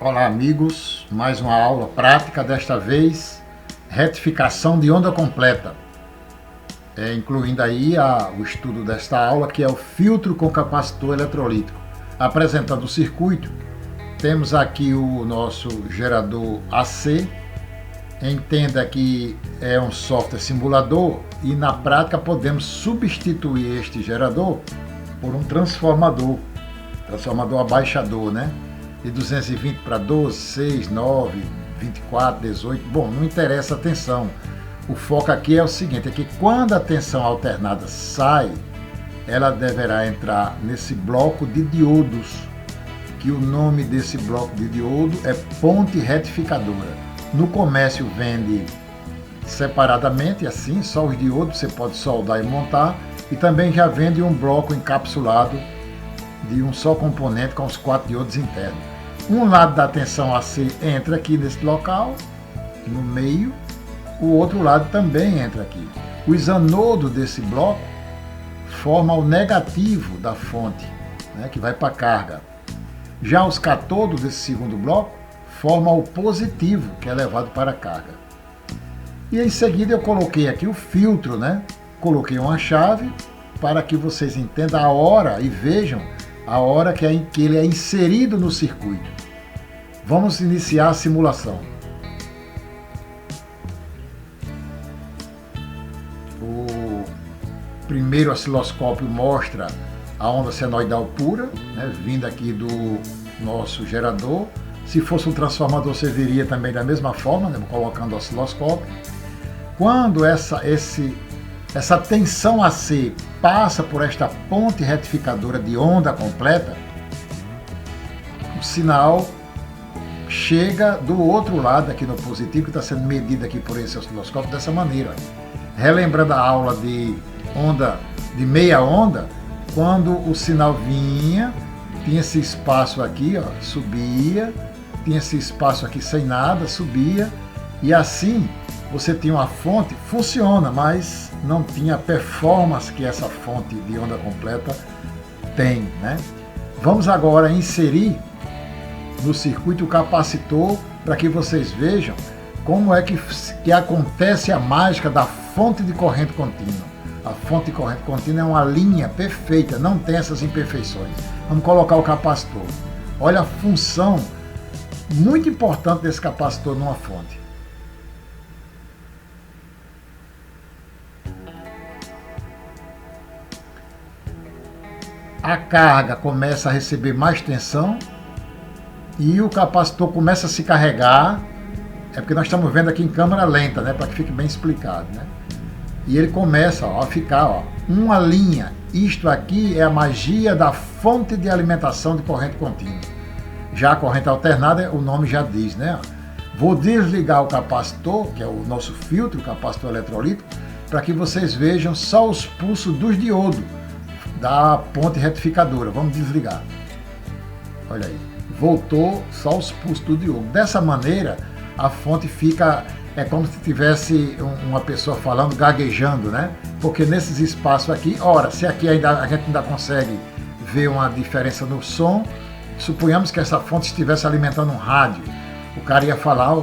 Olá amigos, mais uma aula prática, desta vez retificação de onda completa, incluindo aí o estudo desta aula, que é o filtro com capacitor eletrolítico. Apresentando o circuito, temos aqui o nosso gerador AC. Entenda que é um software simulador e na prática podemos substituir este gerador por um transformador abaixador, né? De 220 para 12, 6, 9, 24, 18. Bom, não interessa a tensão. O foco aqui é o seguinte, é que quando a tensão alternada sai, ela deverá entrar nesse bloco de diodos, que o nome desse bloco de diodo é ponte retificadora. No comércio vende separadamente, assim, só os diodos, você pode soldar e montar, e também já vende um bloco encapsulado de um só componente com os 4 diodos internos. Um lado da tensão AC entra aqui nesse local, no meio, o outro lado também entra aqui. Os anodos desse bloco formam o negativo da fonte, né, que vai para a carga. Já os catodos desse segundo bloco formam o positivo, que é levado para a carga. E em seguida eu coloquei aqui o filtro, né? Coloquei uma chave para que vocês entendam a hora e vejam a hora que ele é inserido no circuito. Vamos iniciar a simulação. O primeiro osciloscópio mostra a onda senoidal pura, né, vinda aqui do nosso gerador. Se fosse um transformador, serviria também da mesma forma, né, colocando o osciloscópio. Quando essa tensão AC passa por esta ponte retificadora de onda completa, o sinal chega do outro lado aqui no positivo, que está sendo medido aqui por esse osciloscópio dessa maneira. Relembrando a aula de meia onda, quando o sinal vinha, tinha esse espaço aqui, ó, subia, tinha esse espaço aqui sem nada, subia, e assim você tinha uma fonte, funciona, mas não tinha a performance que essa fonte de onda completa tem, né? Vamos agora inserir no circuito o capacitor para que vocês vejam como é que acontece a mágica da fonte de corrente contínua. A fonte de corrente contínua é uma linha perfeita, não tem essas imperfeições. Vamos colocar o capacitor. Olha a função muito importante desse capacitor numa fonte. A carga começa a receber mais tensão e o capacitor começa a se carregar. É porque nós estamos vendo aqui em câmera lenta, né, para que fique bem explicado, né? E ele começa, ó, a ficar, ó, uma linha. Isto aqui é a magia da fonte de alimentação de corrente contínua. Já a corrente alternada, o nome já diz, né? Vou desligar o capacitor, que é o nosso filtro, o capacitor eletrolítico, para que vocês vejam só os pulsos dos diodos da ponte retificadora. Vamos desligar. Olha aí. Voltou só os pulsos do diodo. Dessa maneira, a fonte fica... É como se tivesse uma pessoa falando, gaguejando, né? Porque nesses espaços aqui, ora, se aqui a gente ainda consegue ver uma diferença no som, suponhamos que essa fonte estivesse alimentando um rádio, o cara ia falar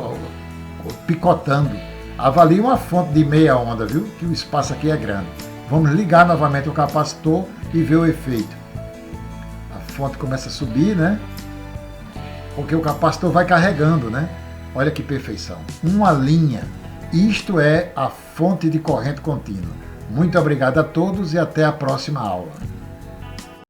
picotando. Avalie uma fonte de meia onda, viu? Que o espaço aqui é grande. Vamos ligar novamente o capacitor e ver o efeito. A fonte começa a subir, né? Porque o capacitor vai carregando, né? Olha que perfeição. Uma linha. Isto é a fonte de corrente contínua. Muito obrigado a todos e até a próxima aula.